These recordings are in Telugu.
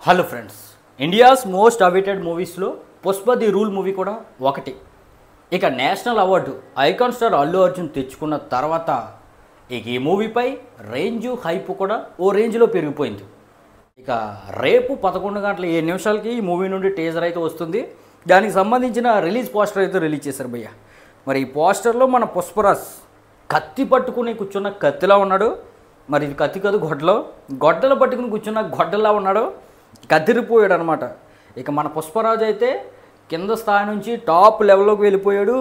Hello friends, India's most awaited మూవీస్లో పుష్ప ది రూల్ మూవీ కూడా ఒకటి. ఇక national award icon star Allu Arjun తెచ్చుకున్న తర్వాత ఇక ఈ మూవీపై రేంజు హైప్ కూడా ఓ రేంజ్లో పెరిగిపోయింది. ఇక రేపు 11:07 ఈ మూవీ నుండి టీజర్ అయితే వస్తుంది. దానికి సంబంధించిన రిలీజ్ పోస్టర్ అయితే రిలీజ్ చేశారు భయ్య. మరి ఈ పోస్టర్లో మన పుష్పరాజ్ కత్తి పట్టుకుని కూర్చున్న కత్తిలా ఉన్నాడు. మరి ఇది కత్తి కాదు, గొడ్డలు పట్టుకుని కూర్చున్న గొడ్డలా ఉన్నాడు. కదిరిపోయాడు అనమాట. ఇక మన పుష్పరాజు అయితే కింద స్థాయి నుంచి టాప్ లెవెల్లోకి వెళ్ళిపోయాడు.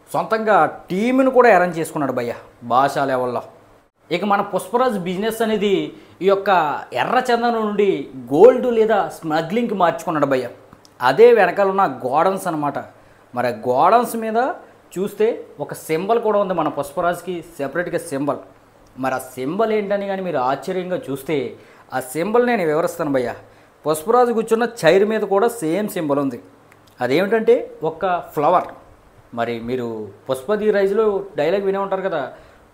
సొంతంగా టీంను కూడా అరేంజ్ చేసుకున్నాడు భయ్య భాషా లెవెల్లో. ఇక మన పుష్పరాజు బిజినెస్ అనేది ఈ యొక్క ఎర్ర చందనం నుండి గోల్డ్ లేదా స్మగ్లింగ్కి మార్చుకున్నాడు భయ్య. అదే వెనకాల ఉన్న గోడౌన్స్ అనమాట. మరి గోడౌన్స్ మీద చూస్తే ఒక సింబల్ కూడా ఉంది మన పుష్పరాజుకి, సెపరేట్గా సింబల్. మరి ఆ సింబల్ ఏంటని కానీ మీరు ఆశ్చర్యంగా చూస్తే ఆ సింబల్ నేను వివరిస్తాను భయ్య. పుష్పరాజు కూర్చున్న చైర్ మీద కూడా సేమ్ సింబల్ ఉంది. అదేమిటంటే ఒక ఫ్లవర్. మరి మీరు పుష్ప ది రైజ్లో డైలాగ్ వినే ఉంటారు కదా,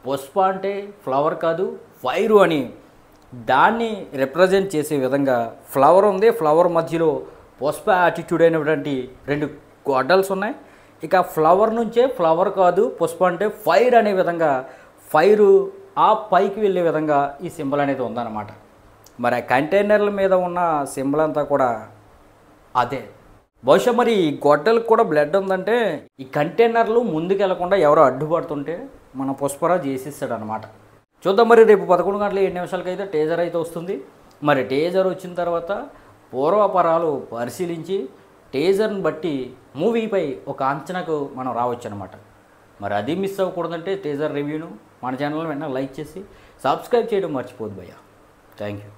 పుష్ప అంటే ఫ్లవర్ కాదు ఫైరు అని. దాన్ని రిప్రజెంట్ చేసే విధంగా ఫ్లవర్ ఉంది. ఫ్లవర్ మధ్యలో పుష్ప యాటిట్యూడ్ అయినటువంటి 2 గొడ్డల్స్ ఉన్నాయి. ఇక ఫ్లవర్ నుంచే ఫ్లవర్ కాదు పుష్ప అంటే ఫైర్ అనే విధంగా, ఫైరు ఆ పైకి వెళ్ళే విధంగా ఈ సింబల్ అనేది ఉందన్నమాట. మరి ఆ కంటైనర్ల మీద ఉన్న సింబల్ అంతా కూడా అదే. బహుశా మరి ఈ గొడ్డలకు కూడా బ్లడ్ ఉందంటే ఈ కంటైనర్లు ముందుకు వెళ్లకుండా ఎవరో అడ్డుపడుతుంటే మన పుష్పరాజు చేసేస్తాడు అనమాట. చూద్దాం మరి రేపు 11:07 అయితే టీజర్ అయితే వస్తుంది. మరి టీజర్ వచ్చిన తర్వాత పూర్వపరాలు పరిశీలించి టీజర్ని బట్టి మూవీపై ఒక అంచనాకు మనం రావచ్చు అనమాట. మరి అది మిస్ అవ్వకూడదంటే టీజర్ రివ్యూను మన ఛానల్ వెంటనే లైక్ చేసి సబ్స్క్రైబ్ చేయడం మర్చిపోద్దు భయ్య. Thank you.